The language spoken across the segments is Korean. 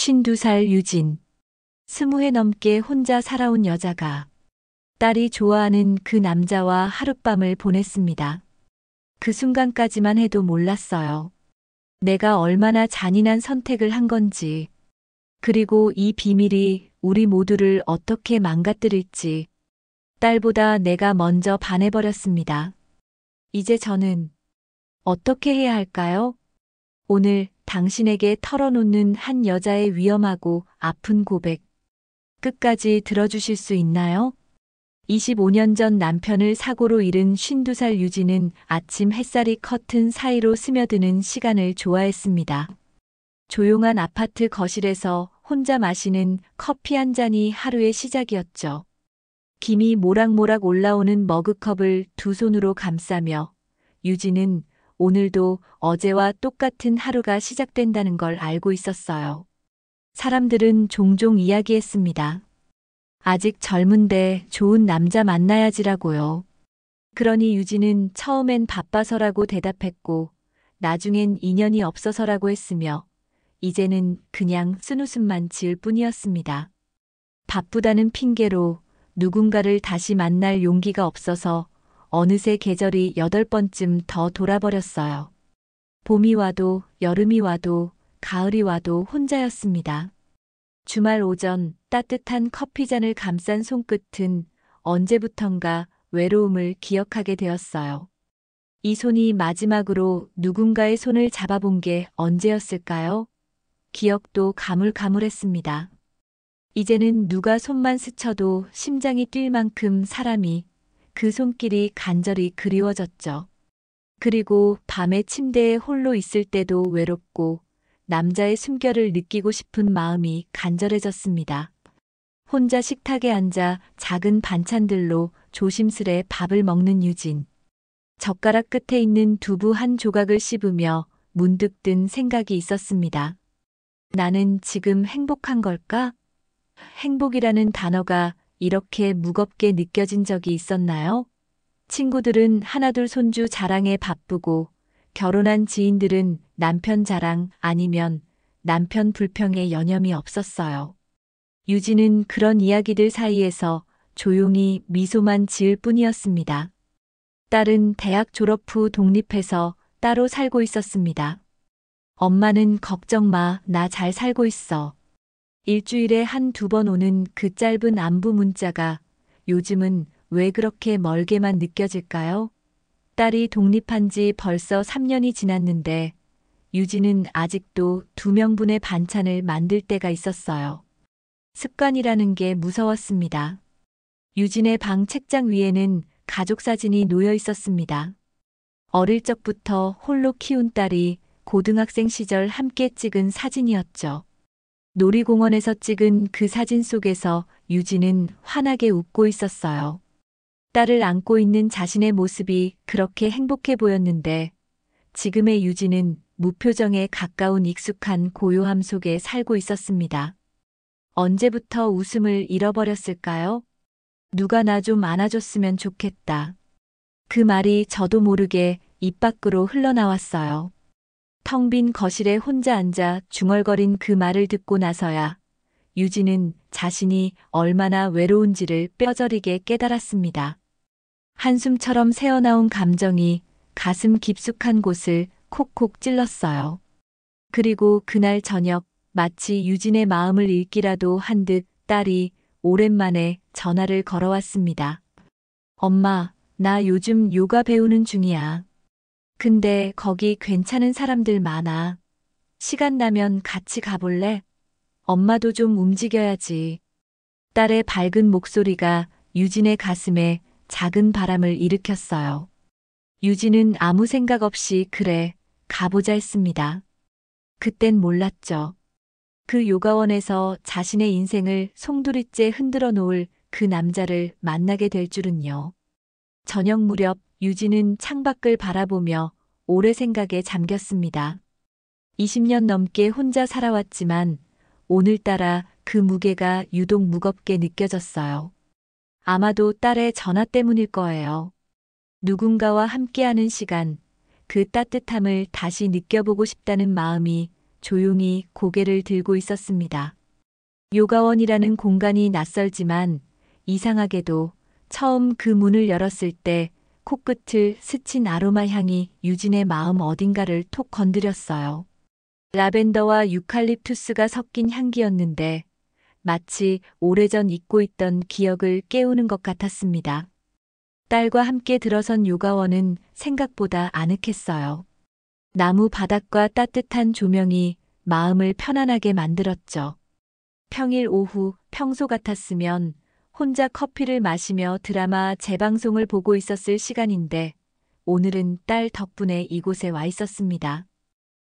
52살 유진. 20해 넘게 혼자 살아온 여자가 딸이 좋아하는 그 남자와 하룻밤을 보냈습니다. 그 순간까지만 해도 몰랐어요. 내가 얼마나 잔인한 선택을 한 건지, 그리고 이 비밀이 우리 모두를 어떻게 망가뜨릴지. 딸보다 내가 먼저 반해버렸습니다. 이제 저는 어떻게 해야 할까요? 오늘 당신에게 털어놓는 한 여자의 위험하고 아픈 고백. 끝까지 들어주실 수 있나요? 25년 전 남편을 사고로 잃은 52살 유진은 아침 햇살이 커튼 사이로 스며드는 시간을 좋아했습니다. 조용한 아파트 거실에서 혼자 마시는 커피 한 잔이 하루의 시작이었죠. 김이 모락모락 올라오는 머그컵을 두 손으로 감싸며 유진은 오늘도 어제와 똑같은 하루가 시작된다는 걸 알고 있었어요. 사람들은 종종 이야기했습니다. 아직 젊은데 좋은 남자 만나야지라고요. 그러니 유진은 처음엔 바빠서라고 대답했고, 나중엔 인연이 없어서라고 했으며, 이제는 그냥 쓴웃음만 지을 뿐이었습니다. 바쁘다는 핑계로 누군가를 다시 만날 용기가 없어서 어느새 계절이 8번쯤 더 돌아버렸어요. 봄이 와도 여름이 와도 가을이 와도 혼자였습니다. 주말 오전 따뜻한 커피잔을 감싼 손끝은 언제부턴가 외로움을 기억하게 되었어요. 이 손이 마지막으로 누군가의 손을 잡아본 게 언제였을까요? 기억도 가물가물했습니다. 이제는 누가 손만 스쳐도 심장이 뛸 만큼 사람이 그 손길이 간절히 그리워졌죠. 그리고 밤에 침대에 홀로 있을 때도 외롭고 남자의 숨결을 느끼고 싶은 마음이 간절해졌습니다. 혼자 식탁에 앉아 작은 반찬들로 조심스레 밥을 먹는 유진. 젓가락 끝에 있는 두부 한 조각을 씹으며 문득 든 생각이 있었습니다. 나는 지금 행복한 걸까? 행복이라는 단어가 이렇게 무겁게 느껴진 적이 있었나요? 친구들은 하나둘 손주 자랑에 바쁘고 결혼한 지인들은 남편 자랑 아니면 남편 불평에 여념이 없었어요. 유진은 그런 이야기들 사이에서 조용히 미소만 지을 뿐이었습니다. 딸은 대학 졸업 후 독립해서 따로 살고 있었습니다. 엄마는 걱정 마, 나 잘 살고 있어. 일주일에 한두 번 오는 그 짧은 안부 문자가 요즘은 왜 그렇게 멀게만 느껴질까요? 딸이 독립한 지 벌써 3년이 지났는데 유진은 아직도 2명분의 반찬을 만들 때가 있었어요. 습관이라는 게 무서웠습니다. 유진의 방 책장 위에는 가족 사진이 놓여 있었습니다. 어릴 적부터 홀로 키운 딸이 고등학생 시절 함께 찍은 사진이었죠. 놀이공원에서 찍은 그 사진 속에서 유진은 환하게 웃고 있었어요. 딸을 안고 있는 자신의 모습이 그렇게 행복해 보였는데 지금의 유진은 무표정에 가까운 익숙한 고요함 속에 살고 있었습니다. 언제부터 웃음을 잃어버렸을까요? 누가 나 좀 안아줬으면 좋겠다. 그 말이 저도 모르게 입 밖으로 흘러나왔어요. 텅 빈 거실에 혼자 앉아 중얼거린 그 말을 듣고 나서야 유진은 자신이 얼마나 외로운지를 뼈저리게 깨달았습니다. 한숨처럼 새어나온 감정이 가슴 깊숙한 곳을 콕콕 찔렀어요. 그리고 그날 저녁 마치 유진의 마음을 읽기라도 한 듯 딸이 오랜만에 전화를 걸어왔습니다. 엄마, 나 요즘 요가 배우는 중이야. 근데 거기 괜찮은 사람들 많아. 시간 나면 같이 가볼래? 엄마도 좀 움직여야지. 딸의 밝은 목소리가 유진의 가슴에 작은 바람을 일으켰어요. 유진은 아무 생각 없이 그래, 가보자 했습니다. 그땐 몰랐죠. 그 요가원에서 자신의 인생을 송두리째 흔들어 놓을 그 남자를 만나게 될 줄은요. 저녁 무렵 유진은 창밖을 바라보며 오래 생각에 잠겼습니다. 20년 넘게 혼자 살아왔지만 오늘따라 그 무게가 유독 무겁게 느껴졌어요. 아마도 딸의 전화 때문일 거예요. 누군가와 함께하는 시간, 그 따뜻함을 다시 느껴보고 싶다는 마음이 조용히 고개를 들고 있었습니다. 요가원이라는 공간이 낯설지만 이상하게도 처음 그 문을 열었을 때 코끝을 스친 아로마 향이 유진의 마음 어딘가를 톡 건드렸어요. 라벤더와 유칼립투스가 섞인 향기였는데 마치 오래전 잊고 있던 기억을 깨우는 것 같았습니다. 딸과 함께 들어선 요가원은 생각보다 아늑했어요. 나무 바닥과 따뜻한 조명이 마음을 편안하게 만들었죠. 평일 오후 평소 같았으면 혼자 커피를 마시며 드라마 재방송을 보고 있었을 시간인데 오늘은 딸 덕분에 이곳에 와 있었습니다.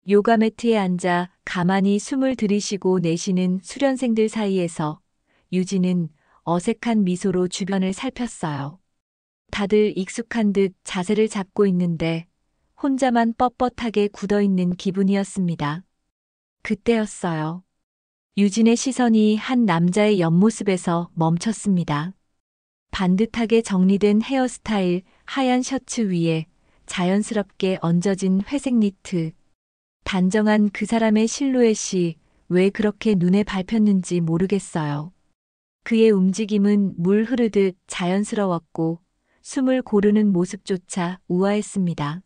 요가 매트에 앉아 가만히 숨을 들이쉬고 내쉬는 수련생들 사이에서 유진은 어색한 미소로 주변을 살폈어요. 다들 익숙한 듯 자세를 잡고 있는데 혼자만 뻣뻣하게 굳어있는 기분이었습니다. 그때였어요. 유진의 시선이 한 남자의 옆모습에서 멈췄습니다. 반듯하게 정리된 헤어스타일, 하얀 셔츠 위에 자연스럽게 얹어진 회색 니트. 단정한 그 사람의 실루엣이 왜 그렇게 눈에 밟혔는지 모르겠어요. 그의 움직임은 물 흐르듯 자연스러웠고 숨을 고르는 모습조차 우아했습니다.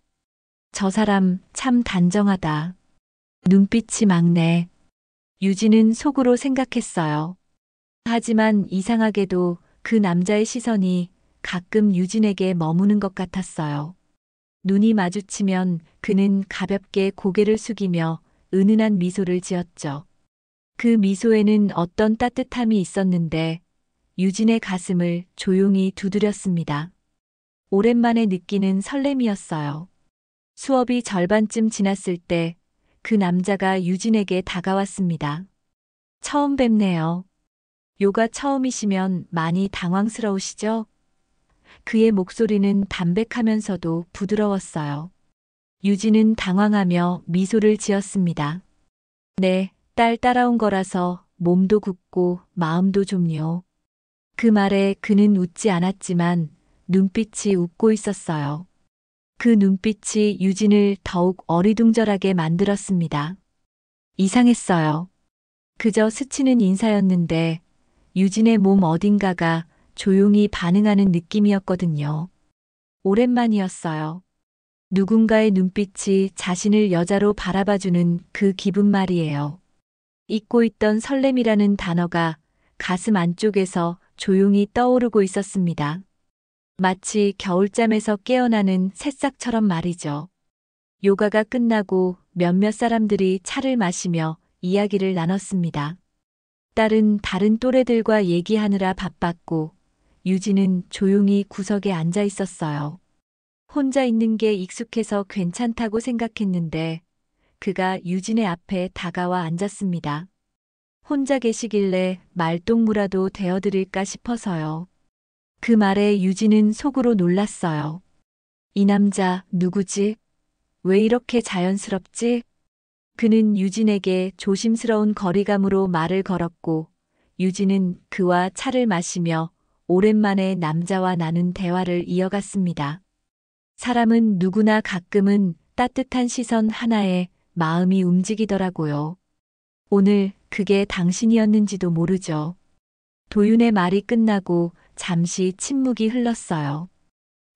저 사람 참 단정하다. 눈빛이 막네. 유진은 속으로 생각했어요. 하지만 이상하게도 그 남자의 시선이 가끔 유진에게 머무는 것 같았어요. 눈이 마주치면 그는 가볍게 고개를 숙이며 은은한 미소를 지었죠. 그 미소에는 어떤 따뜻함이 있었는데 유진의 가슴을 조용히 두드렸습니다. 오랜만에 느끼는 설렘이었어요. 수업이 절반쯤 지났을 때 그 남자가 유진에게 다가왔습니다. 처음 뵙네요. 요가 처음이시면 많이 당황스러우시죠? 그의 목소리는 담백하면서도 부드러웠어요. 유진은 당황하며 미소를 지었습니다. 네, 딸 따라온 거라서 몸도 굳고 마음도 좀요. 그 말에 그는 웃지 않았지만 눈빛이 웃고 있었어요. 그 눈빛이 유진을 더욱 어리둥절하게 만들었습니다. 이상했어요. 그저 스치는 인사였는데 유진의 몸 어딘가가 조용히 반응하는 느낌이었거든요. 오랜만이었어요. 누군가의 눈빛이 자신을 여자로 바라봐주는 그 기분 말이에요. 잊고 있던 설렘이라는 단어가 가슴 안쪽에서 조용히 떠오르고 있었습니다. 마치 겨울잠에서 깨어나는 새싹처럼 말이죠. 요가가 끝나고 몇몇 사람들이 차를 마시며 이야기를 나눴습니다. 딸은 다른 또래들과 얘기하느라 바빴고 유진은 조용히 구석에 앉아 있었어요. 혼자 있는 게 익숙해서 괜찮다고 생각했는데 그가 유진의 앞에 다가와 앉았습니다. 혼자 계시길래 말동무라도 되어드릴까 싶어서요. 그 말에 유진은 속으로 놀랐어요. 이 남자 누구지? 왜 이렇게 자연스럽지? 그는 유진에게 조심스러운 거리감으로 말을 걸었고 유진은 그와 차를 마시며 오랜만에 남자와 나눈 대화를 이어갔습니다. 사람은 누구나 가끔은 따뜻한 시선 하나에 마음이 움직이더라고요. 오늘 그게 당신이었는지도 모르죠. 도윤의 말이 끝나고 잠시 침묵이 흘렀어요.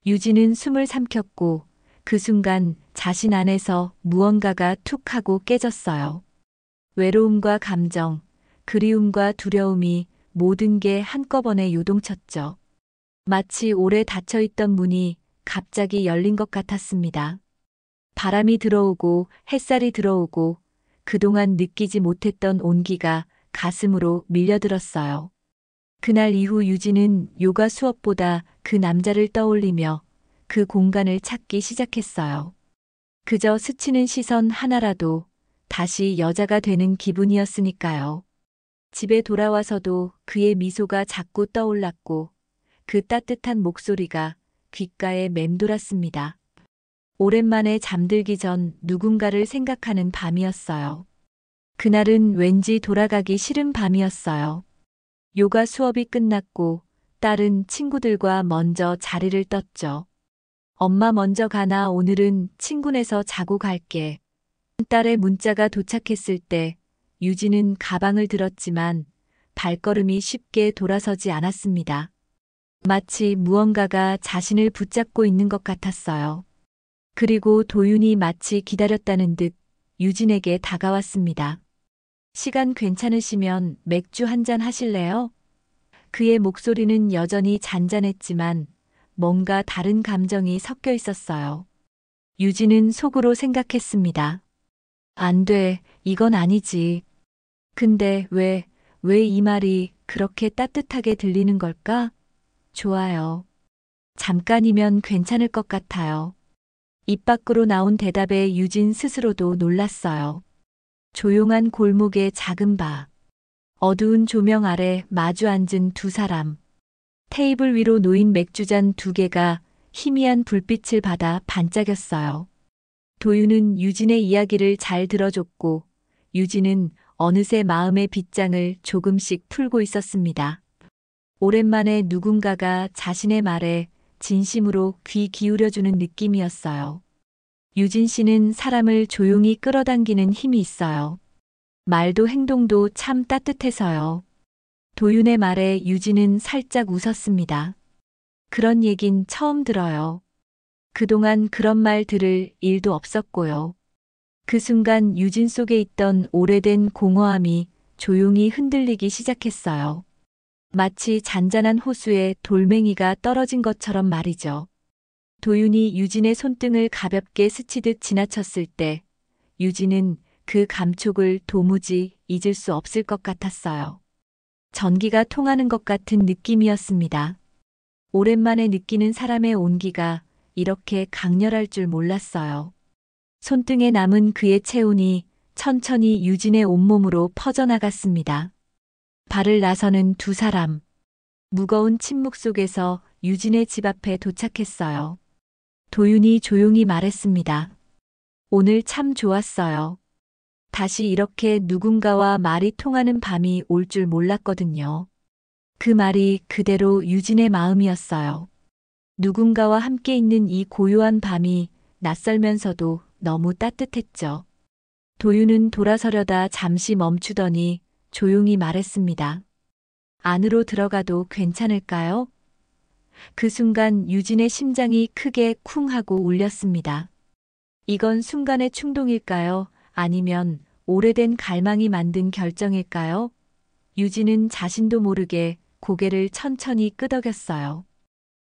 유진은 숨을 삼켰고 그 순간 자신 안에서 무언가가 툭 하고 깨졌어요. 외로움과 감정, 그리움과 두려움이 모든 게 한꺼번에 요동쳤죠. 마치 오래 닫혀있던 문이 갑자기 열린 것 같았습니다. 바람이 들어오고 햇살이 들어오고 그동안 느끼지 못했던 온기가 가슴으로 밀려들었어요. 그날 이후 유진은 요가 수업보다 그 남자를 떠올리며 그 공간을 찾기 시작했어요. 그저 스치는 시선 하나라도 다시 여자가 되는 기분이었으니까요. 집에 돌아와서도 그의 미소가 자꾸 떠올랐고 그 따뜻한 목소리가 귓가에 맴돌았습니다. 오랜만에 잠들기 전 누군가를 생각하는 밤이었어요. 그날은 왠지 돌아가기 싫은 밤이었어요. 요가 수업이 끝났고 딸은 친구들과 먼저 자리를 떴죠. 엄마 먼저 가나 오늘은 친구네서 자고 갈게. 딸의 문자가 도착했을 때 유진은 가방을 들었지만 발걸음이 쉽게 돌아서지 않았습니다. 마치 무언가가 자신을 붙잡고 있는 것 같았어요. 그리고 도윤이 마치 기다렸다는 듯 유진에게 다가왔습니다. 시간 괜찮으시면 맥주 한잔 하실래요? 그의 목소리는 여전히 잔잔했지만 뭔가 다른 감정이 섞여 있었어요. 유진은 속으로 생각했습니다. 안 돼, 이건 아니지. 근데 왜 이 말이 그렇게 따뜻하게 들리는 걸까? 좋아요. 잠깐이면 괜찮을 것 같아요. 입 밖으로 나온 대답에 유진 스스로도 놀랐어요. 조용한 골목의 작은 바. 어두운 조명 아래 마주 앉은 두 사람. 테이블 위로 놓인 맥주잔 두 개가 희미한 불빛을 받아 반짝였어요. 도윤은 유진의 이야기를 잘 들어줬고 유진은 어느새 마음의 빗장을 조금씩 풀고 있었습니다. 오랜만에 누군가가 자신의 말에 진심으로 귀 기울여주는 느낌이었어요. 유진 씨는 사람을 조용히 끌어당기는 힘이 있어요. 말도 행동도 참 따뜻해서요. 도윤의 말에 유진은 살짝 웃었습니다. 그런 얘긴 처음 들어요. 그동안 그런 말 들을 일도 없었고요. 그 순간 유진 속에 있던 오래된 공허함이 조용히 흔들리기 시작했어요. 마치 잔잔한 호수에 돌멩이가 떨어진 것처럼 말이죠. 도윤이 유진의 손등을 가볍게 스치듯 지나쳤을 때 유진은 그 감촉을 도무지 잊을 수 없을 것 같았어요. 전기가 통하는 것 같은 느낌이었습니다. 오랜만에 느끼는 사람의 온기가 이렇게 강렬할 줄 몰랐어요. 손등에 남은 그의 체온이 천천히 유진의 온몸으로 퍼져나갔습니다. 발을 나서는 두 사람. 무거운 침묵 속에서 유진의 집 앞에 도착했어요. 도윤이 조용히 말했습니다. 오늘 참 좋았어요. 다시 이렇게 누군가와 말이 통하는 밤이 올 줄 몰랐거든요. 그 말이 그대로 유진의 마음이었어요. 누군가와 함께 있는 이 고요한 밤이 낯설면서도 너무 따뜻했죠. 도윤은 돌아서려다 잠시 멈추더니 조용히 말했습니다. 안으로 들어가도 괜찮을까요? 그 순간 유진의 심장이 크게 쿵 하고 울렸습니다. 이건 순간의 충동일까요? 아니면 오래된 갈망이 만든 결정일까요? 유진은 자신도 모르게 고개를 천천히 끄덕였어요.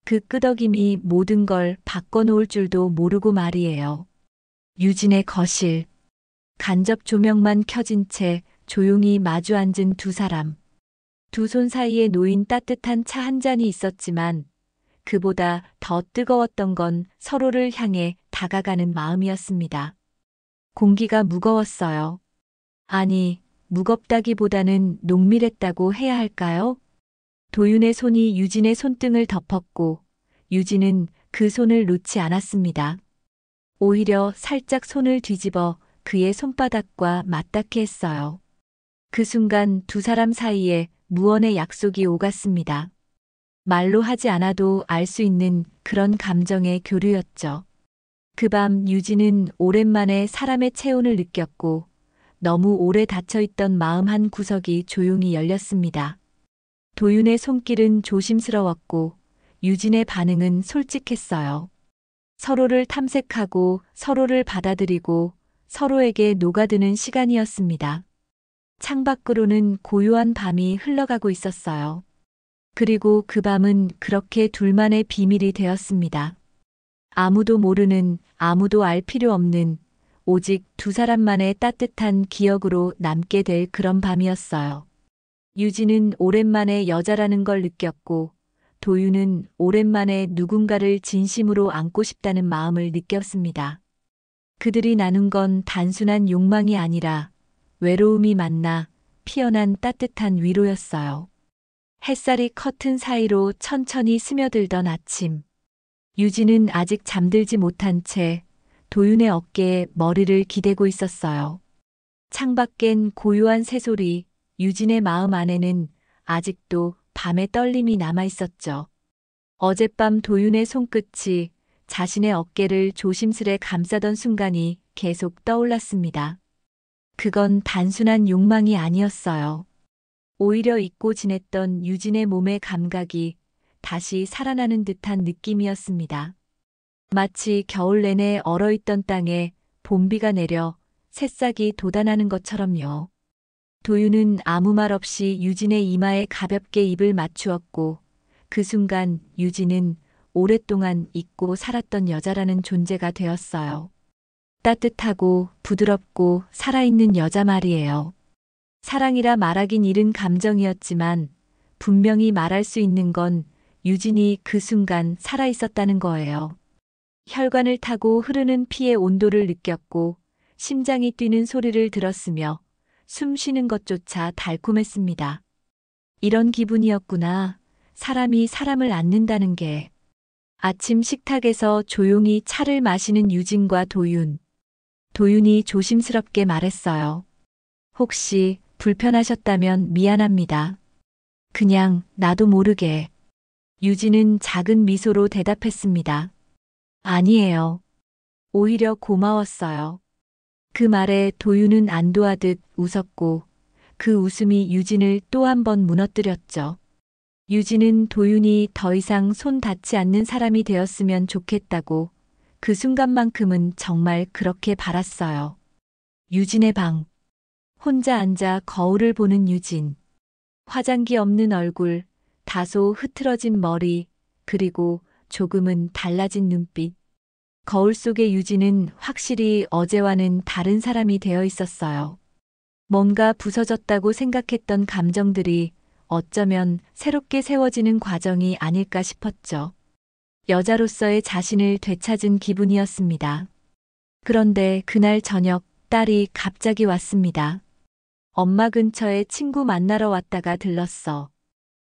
그 끄덕임이 모든 걸 바꿔놓을 줄도 모르고 말이에요. 유진의 거실. 간접 조명만 켜진 채 조용히 마주 앉은 두 사람. 두 손 사이에 놓인 따뜻한 차 한 잔이 있었지만 그보다 더 뜨거웠던 건 서로를 향해 다가가는 마음이었습니다. 공기가 무거웠어요. 아니, 무겁다기보다는 농밀했다고 해야 할까요? 도윤의 손이 유진의 손등을 덮었고 유진은 그 손을 놓지 않았습니다. 오히려 살짝 손을 뒤집어 그의 손바닥과 맞닿게 했어요. 그 순간 두 사람 사이에 무언의 약속이 오갔습니다. 말로 하지 않아도 알 수 있는 그런 감정의 교류였죠. 그 밤 유진은 오랜만에 사람의 체온을 느꼈고 너무 오래 닫혀있던 마음 한 구석이 조용히 열렸습니다. 도윤의 손길은 조심스러웠고 유진의 반응은 솔직했어요. 서로를 탐색하고 서로를 받아들이고 서로에게 녹아드는 시간이었습니다. 창밖으로는 고요한 밤이 흘러가고 있었어요. 그리고 그 밤은 그렇게 둘만의 비밀이 되었습니다. 아무도 모르는, 아무도 알 필요 없는, 오직 두 사람만의 따뜻한 기억으로 남게 될 그런 밤이었어요. 유진은 오랜만에 여자라는 걸 느꼈고, 도윤은 오랜만에 누군가를 진심으로 안고 싶다는 마음을 느꼈습니다. 그들이 나눈 건 단순한 욕망이 아니라 외로움이 만나 피어난 따뜻한 위로였어요. 햇살이 커튼 사이로 천천히 스며들던 아침. 유진은 아직 잠들지 못한 채 도윤의 어깨에 머리를 기대고 있었어요. 창밖엔 고요한 새소리, 유진의 마음 안에는 아직도 밤의 떨림이 남아 있었죠. 어젯밤 도윤의 손끝이 자신의 어깨를 조심스레 감싸던 순간이 계속 떠올랐습니다. 그건 단순한 욕망이 아니었어요. 오히려 잊고 지냈던 유진의 몸의 감각이 다시 살아나는 듯한 느낌이었습니다. 마치 겨울 내내 얼어있던 땅에 봄비가 내려 새싹이 돋아나는 것처럼요. 도윤은 아무 말 없이 유진의 이마에 가볍게 입을 맞추었고 그 순간 유진은 오랫동안 잊고 살았던 여자라는 존재가 되었어요. 따뜻하고 부드럽고 살아있는 여자 말이에요. 사랑이라 말하긴 이른 감정이었지만 분명히 말할 수 있는 건 유진이 그 순간 살아있었다는 거예요. 혈관을 타고 흐르는 피의 온도를 느꼈고 심장이 뛰는 소리를 들었으며 숨 쉬는 것조차 달콤했습니다. 이런 기분이었구나. 사람이 사람을 안는다는 게. 아침 식탁에서 조용히 차를 마시는 유진과 도윤. 도윤이 조심스럽게 말했어요. 혹시 불편하셨다면 미안합니다. 그냥 나도 모르게. 유진은 작은 미소로 대답했습니다. 아니에요. 오히려 고마웠어요. 그 말에 도윤은 안도하듯 웃었고 그 웃음이 유진을 또 한 번 무너뜨렸죠. 유진은 도윤이 더 이상 손 닿지 않는 사람이 되었으면 좋겠다고 그 순간만큼은 정말 그렇게 바랐어요. 유진의 방. 혼자 앉아 거울을 보는 유진. 화장기 없는 얼굴, 다소 흐트러진 머리, 그리고 조금은 달라진 눈빛. 거울 속의 유진은 확실히 어제와는 다른 사람이 되어 있었어요. 뭔가 부서졌다고 생각했던 감정들이 어쩌면 새롭게 세워지는 과정이 아닐까 싶었죠. 여자로서의 자신을 되찾은 기분이었습니다. 그런데 그날 저녁 딸이 갑자기 왔습니다. 엄마 근처에 친구 만나러 왔다가 들렀어.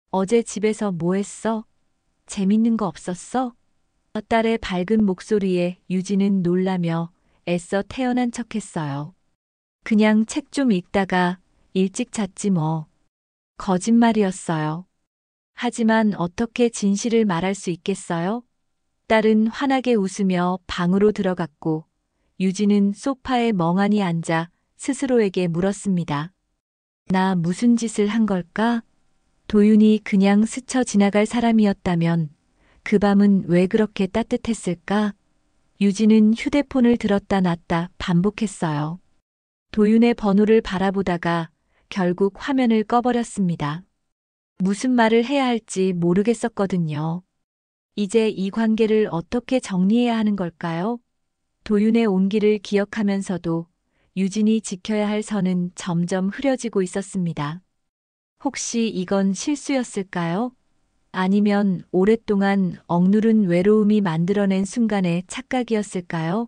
어제 집에서 뭐 했어? 재밌는 거 없었어? 딸의 밝은 목소리에 유진은 놀라며 애써 태어난 척했어요. 그냥 책 좀 읽다가 일찍 잤지 뭐. 거짓말이었어요. 하지만 어떻게 진실을 말할 수 있겠어요? 딸은 환하게 웃으며 방으로 들어갔고 유진은 소파에 멍하니 앉아 스스로에게 물었습니다. 나 무슨 짓을 한 걸까? 도윤이 그냥 스쳐 지나갈 사람이었다면 그 밤은 왜 그렇게 따뜻했을까? 유진은 휴대폰을 들었다 놨다 반복했어요. 도윤의 번호를 바라보다가 결국 화면을 꺼버렸습니다. 무슨 말을 해야 할지 모르겠었거든요. 이제 이 관계를 어떻게 정리해야 하는 걸까요? 도윤의 온기를 기억하면서도 유진이 지켜야 할 선은 점점 흐려지고 있었습니다. 혹시 이건 실수였을까요? 아니면 오랫동안 억누른 외로움이 만들어낸 순간의 착각이었을까요?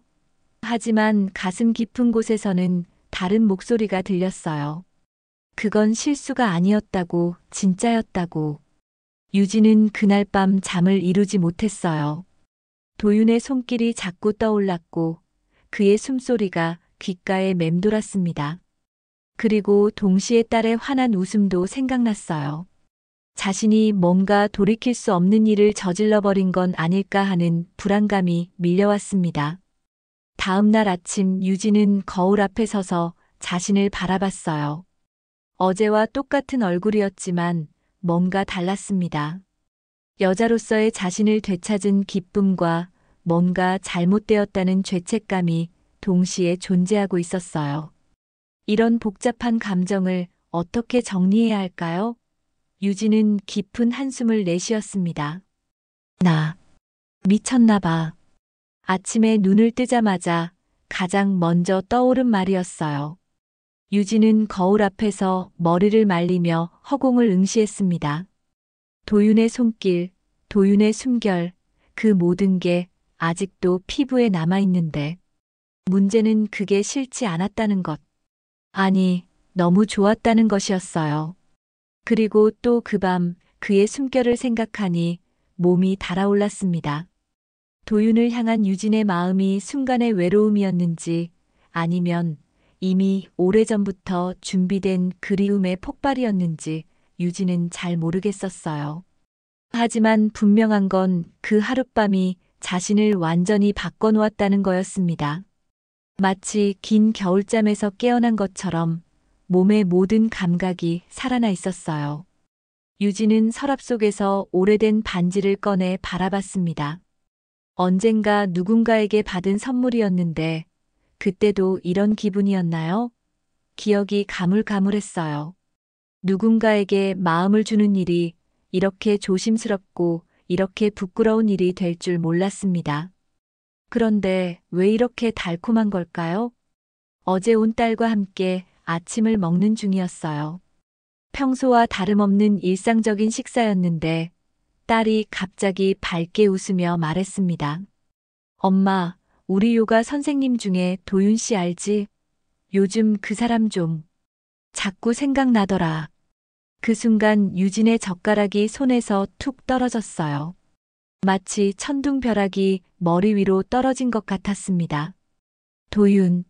하지만 가슴 깊은 곳에서는 다른 목소리가 들렸어요. 그건 실수가 아니었다고, 진짜였다고. 유진은 그날 밤 잠을 이루지 못했어요. 도윤의 손길이 자꾸 떠올랐고 그의 숨소리가 귓가에 맴돌았습니다. 그리고 동시에 딸의 환한 웃음도 생각났어요. 자신이 뭔가 돌이킬 수 없는 일을 저질러버린 건 아닐까 하는 불안감이 밀려왔습니다. 다음 날 아침 유진은 거울 앞에 서서 자신을 바라봤어요. 어제와 똑같은 얼굴이었지만 뭔가 달랐습니다. 여자로서의 자신을 되찾은 기쁨과 뭔가 잘못되었다는 죄책감이 동시에 존재하고 있었어요. 이런 복잡한 감정을 어떻게 정리해야 할까요? 유진은 깊은 한숨을 내쉬었습니다. 나 미쳤나 봐. 아침에 눈을 뜨자마자 가장 먼저 떠오른 말이었어요. 유진은 거울 앞에서 머리를 말리며 허공을 응시했습니다. 도윤의 손길, 도윤의 숨결, 그 모든 게 아직도 피부에 남아있는데 문제는 그게 싫지 않았다는 것. 아니, 너무 좋았다는 것이었어요. 그리고 또 그 밤 그의 숨결을 생각하니 몸이 달아올랐습니다. 도윤을 향한 유진의 마음이 순간의 외로움이었는지 아니면 이미 오래전부터 준비된 그리움의 폭발이었는지 유진은 잘 모르겠었어요. 하지만 분명한 건 그 하룻밤이 자신을 완전히 바꿔놓았다는 거였습니다. 마치 긴 겨울잠에서 깨어난 것처럼 몸의 모든 감각이 살아나 있었어요. 유진은 서랍 속에서 오래된 반지를 꺼내 바라봤습니다. 언젠가 누군가에게 받은 선물이었는데 그때도 이런 기분이었나요? 기억이 가물가물했어요. 누군가에게 마음을 주는 일이 이렇게 조심스럽고 이렇게 부끄러운 일이 될 줄 몰랐습니다. 그런데 왜 이렇게 달콤한 걸까요? 어제 온 딸과 함께 아침을 먹는 중이었어요. 평소와 다름없는 일상적인 식사였는데 딸이 갑자기 밝게 웃으며 말했습니다. 엄마, 우리 요가 선생님 중에 도윤 씨 알지? 요즘 그 사람 좀 자꾸 생각나더라. 그 순간 유진의 젓가락이 손에서 툭 떨어졌어요. 마치 천둥벼락이 머리 위로 떨어진 것 같았습니다. 도윤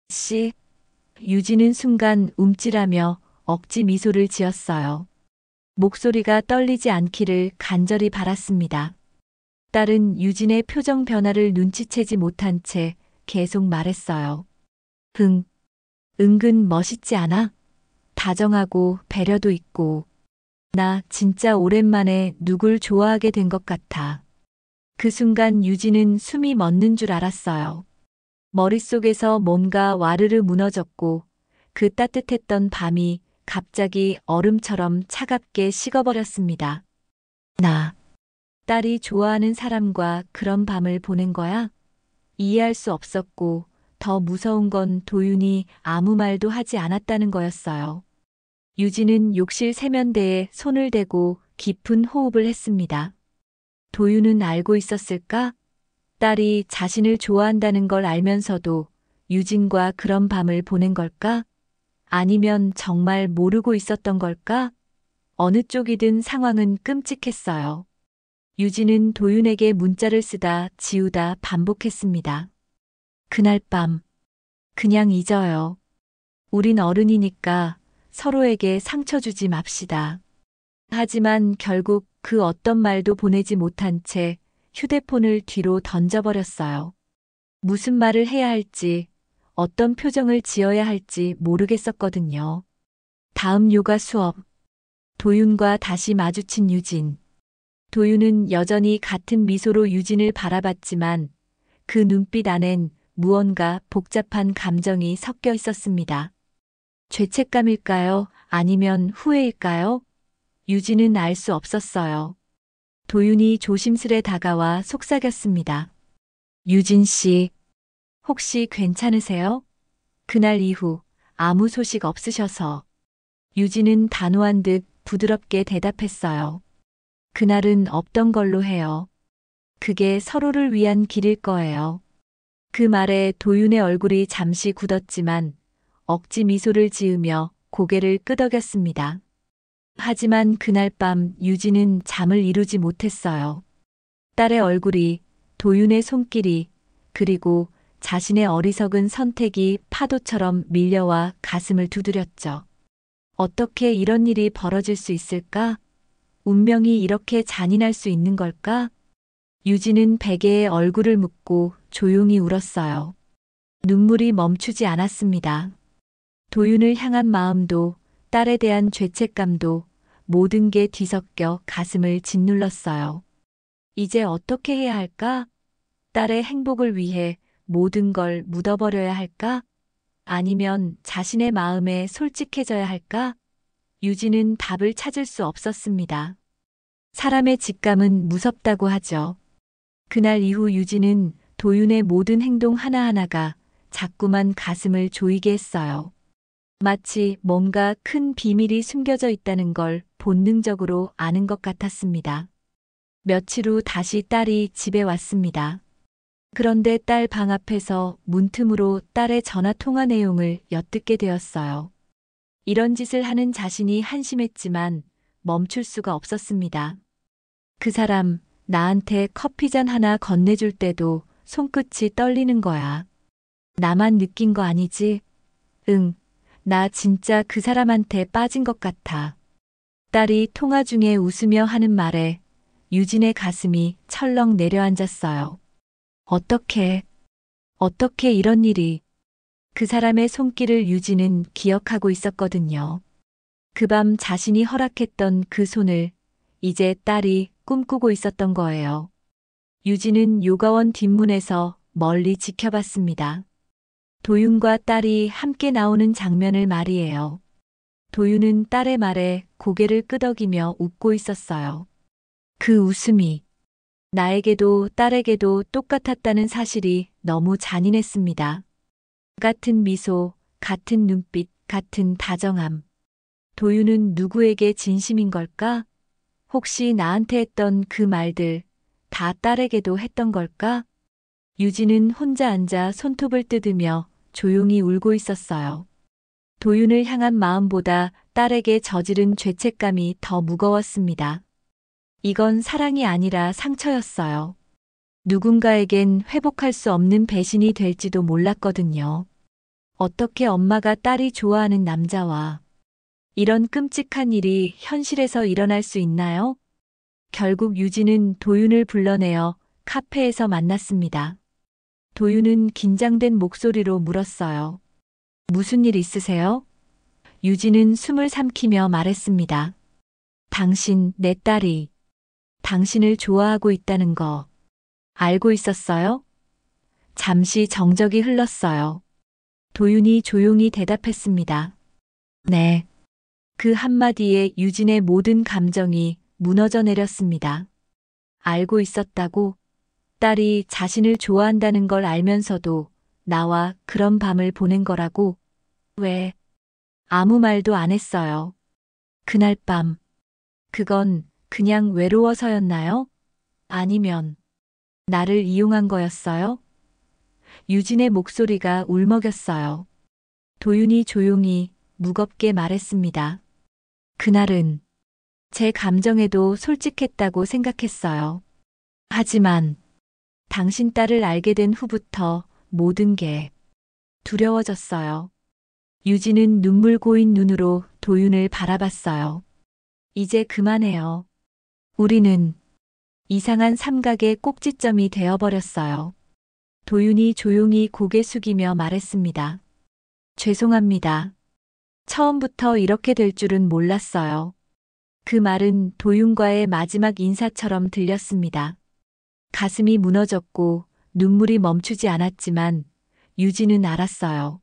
씨, 유진은 순간 움찔하며 억지 미소를 지었어요. 목소리가 떨리지 않기를 간절히 바랐습니다. 딸은 유진의 표정 변화를 눈치채지 못한 채 계속 말했어요. 은근 멋있지 않아? 다정하고 배려도 있고. 나 진짜 오랜만에 누굴 좋아하게 된 것 같아. 그 순간 유진은 숨이 멎는 줄 알았어요. 머릿속에서 뭔가 와르르 무너졌고 그 따뜻했던 밤이 갑자기 얼음처럼 차갑게 식어버렸습니다. 딸이 좋아하는 사람과 그런 밤을 보낸 거야? 이해할 수 없었고 더 무서운 건 도윤이 아무 말도 하지 않았다는 거였어요. 유진은 욕실 세면대에 손을 대고 깊은 호흡을 했습니다. 도윤은 알고 있었을까? 딸이 자신을 좋아한다는 걸 알면서도 유진과 그런 밤을 보낸 걸까? 아니면 정말 모르고 있었던 걸까? 어느 쪽이든 상황은 끔찍했어요. 유진은 도윤에게 문자를 쓰다 지우다 반복했습니다. 그날 밤, 그냥 잊어요. 우린 어른이니까 서로에게 상처 주지 맙시다. 하지만 결국 그 어떤 말도 보내지 못한 채 휴대폰을 뒤로 던져버렸어요. 무슨 말을 해야 할지, 어떤 표정을 지어야 할지 모르겠었거든요. 다음 요가 수업. 도윤과 다시 마주친 유진. 도윤은 여전히 같은 미소로 유진을 바라봤지만 그 눈빛 안엔 무언가 복잡한 감정이 섞여 있었습니다. 죄책감일까요? 아니면 후회일까요? 유진은 알 수 없었어요. 도윤이 조심스레 다가와 속삭였습니다. 유진 씨, 혹시 괜찮으세요? 그날 이후 아무 소식 없으셔서. 유진은 단호한 듯 부드럽게 대답했어요. 그날은 없던 걸로 해요. 그게 서로를 위한 길일 거예요. 그 말에 도윤의 얼굴이 잠시 굳었지만 억지 미소를 지으며 고개를 끄덕였습니다. 하지만 그날 밤 유진은 잠을 이루지 못했어요. 딸의 얼굴이, 도윤의 손길이, 그리고 자신의 어리석은 선택이 파도처럼 밀려와 가슴을 두드렸죠. 어떻게 이런 일이 벌어질 수 있을까? 운명이 이렇게 잔인할 수 있는 걸까? 유진은 베개에 얼굴을 묻고 조용히 울었어요. 눈물이 멈추지 않았습니다. 도윤을 향한 마음도 딸에 대한 죄책감도 모든 게 뒤섞여 가슴을 짓눌렀어요. 이제 어떻게 해야 할까? 딸의 행복을 위해 모든 걸 묻어버려야 할까? 아니면 자신의 마음에 솔직해져야 할까? 유진은 답을 찾을 수 없었습니다. 사람의 직감은 무섭다고 하죠. 그날 이후 유진은 도윤의 모든 행동 하나하나가 자꾸만 가슴을 조이게 했어요. 마치 뭔가 큰 비밀이 숨겨져 있다는 걸 본능적으로 아는 것 같았습니다. 며칠 후 다시 딸이 집에 왔습니다. 그런데 딸 방 앞에서 문틈으로 딸의 전화 통화 내용을 엿듣게 되었어요. 이런 짓을 하는 자신이 한심했지만 멈출 수가 없었습니다. 그 사람, 나한테 커피잔 하나 건네줄 때도 손끝이 떨리는 거야. 나만 느낀 거 아니지? 응, 나 진짜 그 사람한테 빠진 것 같아. 딸이 통화 중에 웃으며 하는 말에 유진의 가슴이 철렁 내려앉았어요. 어떻게 이런 일이 그 사람의 손길을 유진은 기억하고 있었거든요. 그 밤 자신이 허락했던 그 손을 이제 딸이 꿈꾸고 있었던 거예요. 유진은 요가원 뒷문에서 멀리 지켜봤습니다. 도윤과 딸이 함께 나오는 장면을 말이에요. 도윤은 딸의 말에 고개를 끄덕이며 웃고 있었어요. 그 웃음이 나에게도 딸에게도 똑같았다는 사실이 너무 잔인했습니다. 같은 미소, 같은 눈빛, 같은 다정함. 도윤은 누구에게 진심인 걸까? 혹시 나한테 했던 그 말들 다 딸에게도 했던 걸까? 유진은 혼자 앉아 손톱을 뜯으며 조용히 울고 있었어요. 도윤을 향한 마음보다 딸에게 저지른 죄책감이 더 무거웠습니다. 이건 사랑이 아니라 상처였어요. 누군가에겐 회복할 수 없는 배신이 될지도 몰랐거든요. 어떻게 엄마가 딸이 좋아하는 남자와 이런 끔찍한 일이 현실에서 일어날 수 있나요? 결국 유진은 도윤을 불러내어 카페에서 만났습니다. 도윤은 긴장된 목소리로 물었어요. 무슨 일 있으세요? 유진은 숨을 삼키며 말했습니다. 당신, 내 딸이 당신을 좋아하고 있다는 거 알고 있었어요? 잠시 정적이 흘렀어요. 도윤이 조용히 대답했습니다. 네. 그 한마디에 유진의 모든 감정이 무너져 내렸습니다. 알고 있었다고? 딸이 자신을 좋아한다는 걸 알면서도 나와 그런 밤을 보낸 거라고? 왜? 아무 말도 안 했어요. 그날 밤. 그건 그냥 외로워서였나요? 아니면 나를 이용한 거였어요? 유진의 목소리가 울먹였어요. 도윤이 조용히 무겁게 말했습니다. 그날은 제 감정에도 솔직했다고 생각했어요. 하지만 당신 딸을 알게 된 후부터 모든 게 두려워졌어요. 유진은 눈물 고인 눈으로 도윤을 바라봤어요. 이제 그만해요. 우리는 이상한 삼각의 꼭지점이 되어버렸어요. 도윤이 조용히 고개 숙이며 말했습니다. 죄송합니다. 처음부터 이렇게 될 줄은 몰랐어요. 그 말은 도윤과의 마지막 인사처럼 들렸습니다. 가슴이 무너졌고 눈물이 멈추지 않았지만 유진은 알았어요.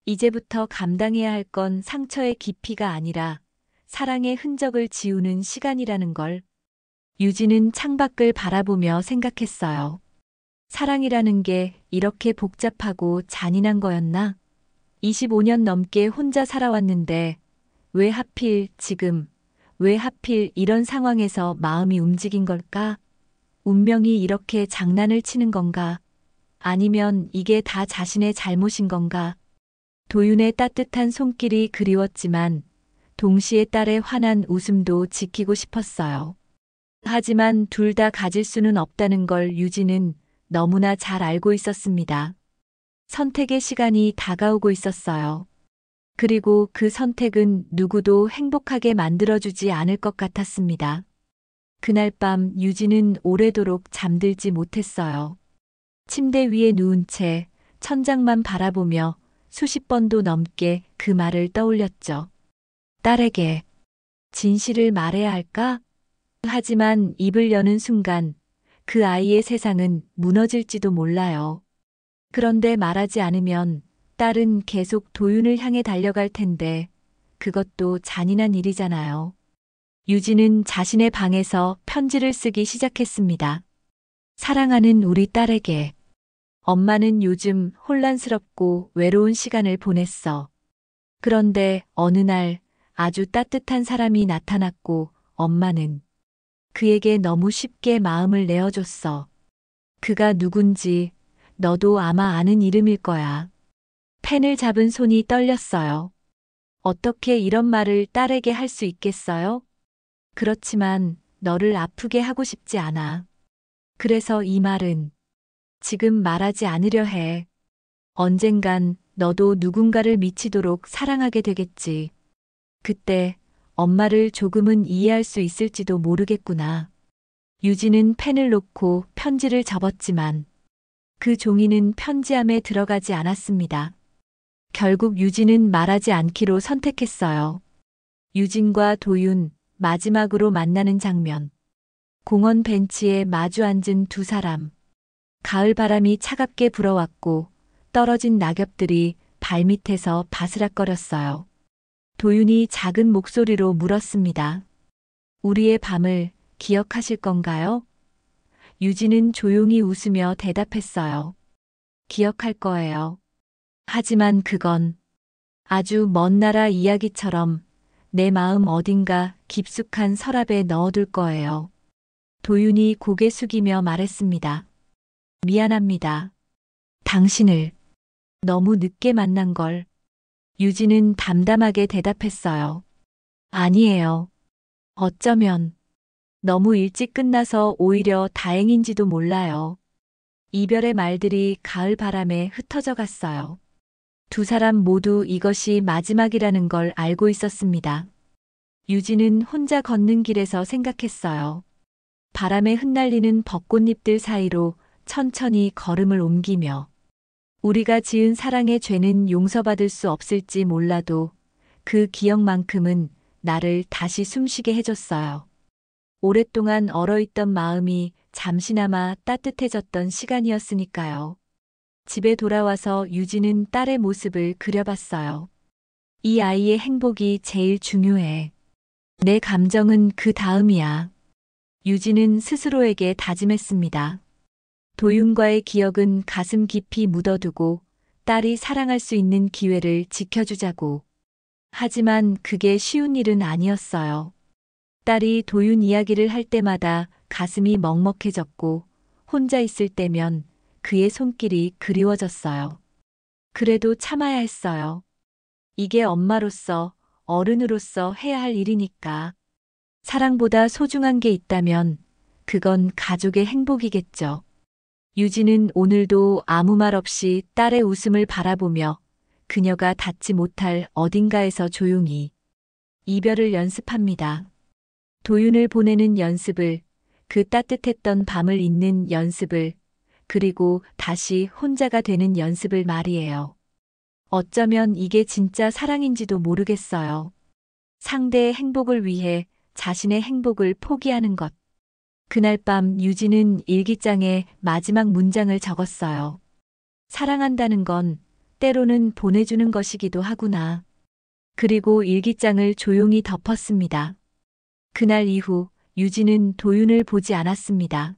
이제부터 감당해야 할 건 상처의 깊이가 아니라 사랑의 흔적을 지우는 시간이라는 걸. 유진은 창밖을 바라보며 생각했어요. 사랑이라는 게 이렇게 복잡하고 잔인한 거였나? 25년 넘게 혼자 살아왔는데 왜 하필 지금, 왜 하필 이런 상황에서 마음이 움직인 걸까? 운명이 이렇게 장난을 치는 건가? 아니면 이게 다 자신의 잘못인 건가? 도윤의 따뜻한 손길이 그리웠지만 동시에 딸의 환한 웃음도 지키고 싶었어요. 하지만 둘 다 가질 수는 없다는 걸 유진은 너무나 잘 알고 있었습니다. 선택의 시간이 다가오고 있었어요. 그리고 그 선택은 누구도 행복하게 만들어주지 않을 것 같았습니다. 그날 밤 유진은 오래도록 잠들지 못했어요. 침대 위에 누운 채 천장만 바라보며 수십 번도 넘게 그 말을 떠올렸죠. 딸에게 진실을 말해야 할까? 하지만 입을 여는 순간 그 아이의 세상은 무너질지도 몰라요. 그런데 말하지 않으면 딸은 계속 도윤을 향해 달려갈 텐데 그것도 잔인한 일이잖아요. 유진은 자신의 방에서 편지를 쓰기 시작했습니다. 사랑하는 우리 딸에게. 엄마는 요즘 혼란스럽고 외로운 시간을 보냈어. 그런데 어느 날 아주 따뜻한 사람이 나타났고 엄마는 그에게 너무 쉽게 마음을 내어줬어. 그가 누군지 너도 아마 아는 이름일 거야. 펜을 잡은 손이 떨렸어요. 어떻게 이런 말을 딸에게 할 수 있겠어요? 그렇지만 너를 아프게 하고 싶지 않아. 그래서 이 말은 지금 말하지 않으려 해. 언젠간 너도 누군가를 미치도록 사랑하게 되겠지. 그때 엄마를 조금은 이해할 수 있을지도 모르겠구나. 유진은 펜을 놓고 편지를 접었지만 그 종이는 편지함에 들어가지 않았습니다. 결국 유진은 말하지 않기로 선택했어요. 유진과 도윤, 마지막으로 만나는 장면. 공원 벤치에 마주 앉은 두 사람. 가을 바람이 차갑게 불어왔고 떨어진 낙엽들이 발밑에서 바스락거렸어요. 도윤이 작은 목소리로 물었습니다. 우리의 밤을 기억하실 건가요? 유진은 조용히 웃으며 대답했어요. 기억할 거예요. 하지만 그건 아주 먼 나라 이야기처럼 내 마음 어딘가 깊숙한 서랍에 넣어둘 거예요. 도윤이 고개 숙이며 말했습니다. 미안합니다. 당신을 너무 늦게 만난 걸. 유진은 담담하게 대답했어요. 아니에요. 어쩌면 너무 일찍 끝나서 오히려 다행인지도 몰라요. 이별의 말들이 가을 바람에 흩어져 갔어요. 두 사람 모두 이것이 마지막이라는 걸 알고 있었습니다. 유진은 혼자 걷는 길에서 생각했어요. 바람에 흩날리는 벚꽃잎들 사이로 천천히 걸음을 옮기며 우리가 지은 사랑의 죄는 용서받을 수 없을지 몰라도 그 기억만큼은 나를 다시 숨쉬게 해줬어요. 오랫동안 얼어있던 마음이 잠시나마 따뜻해졌던 시간이었으니까요. 집에 돌아와서 유진은 딸의 모습을 그려봤어요. 이 아이의 행복이 제일 중요해. 내 감정은 그 다음이야. 유진은 스스로에게 다짐했습니다. 도윤과의 기억은 가슴 깊이 묻어두고 딸이 사랑할 수 있는 기회를 지켜주자고. 하지만 그게 쉬운 일은 아니었어요. 딸이 도윤 이야기를 할 때마다 가슴이 먹먹해졌고 혼자 있을 때면 그의 손길이 그리워졌어요. 그래도 참아야 했어요. 이게 엄마로서, 어른으로서 해야 할 일이니까. 사랑보다 소중한 게 있다면 그건 가족의 행복이겠죠. 유진은 오늘도 아무 말 없이 딸의 웃음을 바라보며 그녀가 닿지 못할 어딘가에서 조용히 이별을 연습합니다. 도윤을 보내는 연습을, 그 따뜻했던 밤을 잊는 연습을, 그리고 다시 혼자가 되는 연습을 말이에요. 어쩌면 이게 진짜 사랑인지도 모르겠어요. 상대의 행복을 위해 자신의 행복을 포기하는 것. 그날 밤 유진은 일기장에 마지막 문장을 적었어요. 사랑한다는 건 때로는 보내주는 것이기도 하구나. 그리고 일기장을 조용히 덮었습니다. 그날 이후 유진은 도윤을 보지 않았습니다.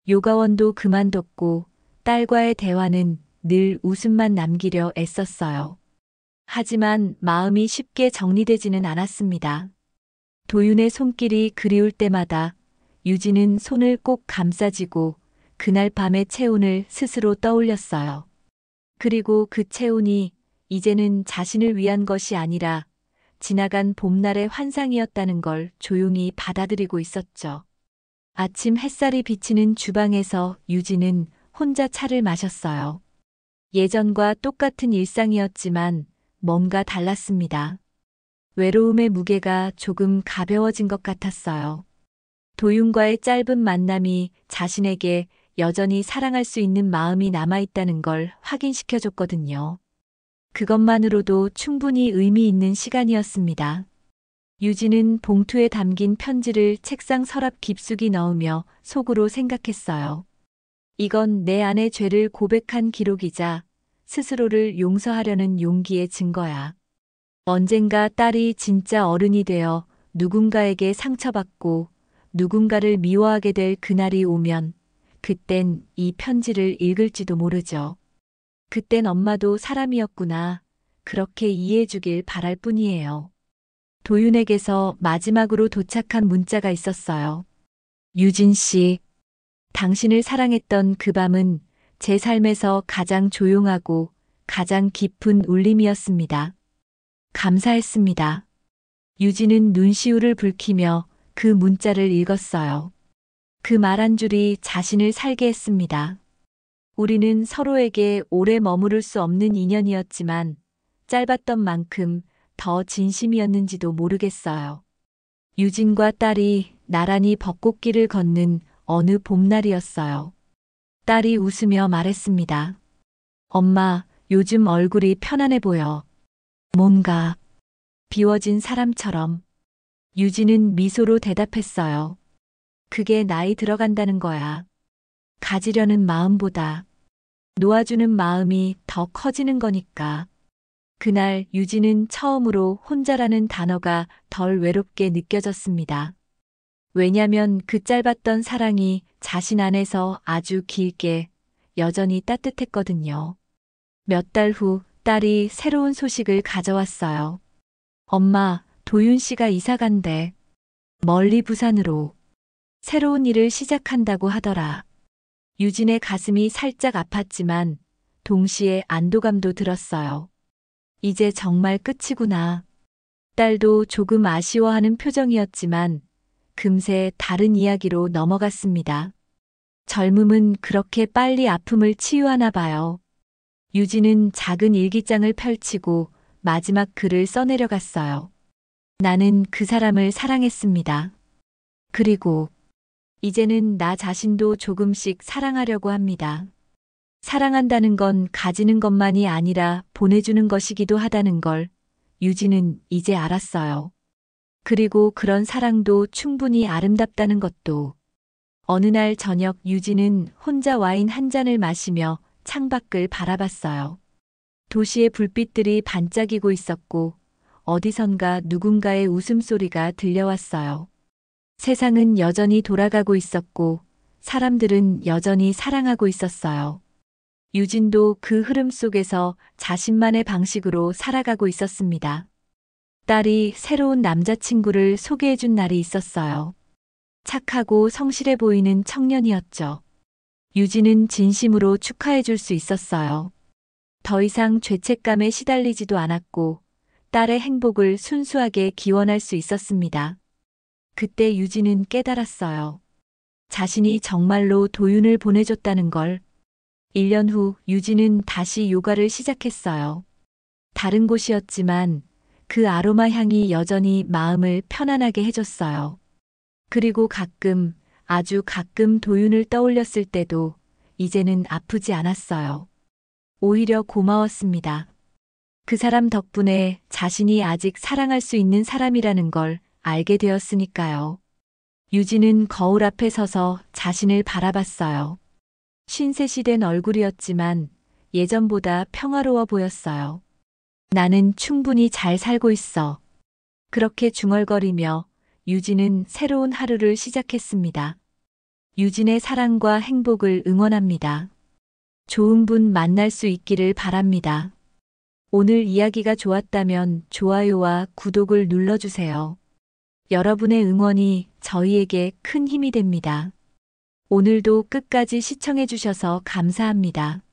요가원도 그만뒀고 딸과의 대화는 늘 웃음만 남기려 애썼어요. 하지만 마음이 쉽게 정리되지는 않았습니다. 도윤의 손길이 그리울 때마다 유진은 손을 꼭 감싸쥐고 그날 밤의 체온을 스스로 떠올렸어요. 그리고 그 체온이 이제는 자신을 위한 것이 아니라 지나간 봄날의 환상이었다는 걸 조용히 받아들이고 있었죠. 아침 햇살이 비치는 주방에서 유진은 혼자 차를 마셨어요. 예전과 똑같은 일상이었지만 뭔가 달랐습니다. 외로움의 무게가 조금 가벼워진 것 같았어요. 도윤과의 짧은 만남이 자신에게 여전히 사랑할 수 있는 마음이 남아있다는 걸 확인시켜줬거든요. 그것만으로도 충분히 의미 있는 시간이었습니다. 유진은 봉투에 담긴 편지를 책상 서랍 깊숙이 넣으며 속으로 생각했어요. 이건 내 안의 죄를 고백한 기록이자 스스로를 용서하려는 용기의 증거야. 언젠가 딸이 진짜 어른이 되어 누군가에게 상처받고 누군가를 미워하게 될 그날이 오면 그땐 이 편지를 읽을지도 모르죠. 그땐 엄마도 사람이었구나. 그렇게 이해해주길 바랄 뿐이에요. 도윤에게서 마지막으로 도착한 문자가 있었어요. 유진 씨, 당신을 사랑했던 그 밤은 제 삶에서 가장 조용하고 가장 깊은 울림이었습니다. 감사했습니다. 유진은 눈시울을 붉히며 그 문자를 읽었어요. 그 말 한 줄이 자신을 살게 했습니다. 우리는 서로에게 오래 머무를 수 없는 인연이었지만 짧았던 만큼 더 진심이었는지도 모르겠어요. 유진과 딸이 나란히 벚꽃길을 걷는 어느 봄날이었어요. 딸이 웃으며 말했습니다. 엄마, 요즘 얼굴이 편안해 보여. 뭔가 비워진 사람처럼. 유진은 미소로 대답했어요. 그게 나이 들어간다는 거야. 가지려는 마음보다 놓아주는 마음이 더 커지는 거니까. 그날 유진은 처음으로 혼자라는 단어가 덜 외롭게 느껴졌습니다. 왜냐면 그 짧았던 사랑이 자신 안에서 아주 길게 여전히 따뜻했거든요. 몇 달 후 딸이 새로운 소식을 가져왔어요. 엄마, 도윤 씨가 이사 간대. 멀리 부산으로. 새로운 일을 시작한다고 하더라. 유진의 가슴이 살짝 아팠지만 동시에 안도감도 들었어요. 이제 정말 끝이구나. 딸도 조금 아쉬워하는 표정이었지만 금세 다른 이야기로 넘어갔습니다. 젊음은 그렇게 빨리 아픔을 치유하나 봐요. 유진은 작은 일기장을 펼치고 마지막 글을 써내려갔어요. 나는 그 사람을 사랑했습니다. 그리고 이제는 나 자신도 조금씩 사랑하려고 합니다. 사랑한다는 건 가지는 것만이 아니라 보내주는 것이기도 하다는 걸 유진은 이제 알았어요. 그리고 그런 사랑도 충분히 아름답다는 것도. 어느 날 저녁 유진은 혼자 와인 한 잔을 마시며 창밖을 바라봤어요. 도시의 불빛들이 반짝이고 있었고 어디선가 누군가의 웃음소리가 들려왔어요. 세상은 여전히 돌아가고 있었고 사람들은 여전히 사랑하고 있었어요. 유진도 그 흐름 속에서 자신만의 방식으로 살아가고 있었습니다. 딸이 새로운 남자친구를 소개해준 날이 있었어요. 착하고 성실해 보이는 청년이었죠. 유진은 진심으로 축하해줄 수 있었어요. 더 이상 죄책감에 시달리지도 않았고 딸의 행복을 순수하게 기원할 수 있었습니다. 그때 유진은 깨달았어요. 자신이 정말로 도윤을 보내줬다는 걸. 1년 후 유진은 다시 요가를 시작했어요. 다른 곳이었지만 그 아로마 향이 여전히 마음을 편안하게 해줬어요. 그리고 가끔, 아주 가끔 도윤을 떠올렸을 때도 이제는 아프지 않았어요. 오히려 고마웠습니다. 그 사람 덕분에 자신이 아직 사랑할 수 있는 사람이라는 걸 알게 되었으니까요. 유진은 거울 앞에 서서 자신을 바라봤어요. 53이 된 얼굴이었지만 예전보다 평화로워 보였어요. 나는 충분히 잘 살고 있어. 그렇게 중얼거리며 유진은 새로운 하루를 시작했습니다. 유진의 사랑과 행복을 응원합니다. 좋은 분 만날 수 있기를 바랍니다. 오늘 이야기가 좋았다면 좋아요와 구독을 눌러주세요. 여러분의 응원이 저희에게 큰 힘이 됩니다. 오늘도 끝까지 시청해주셔서 감사합니다.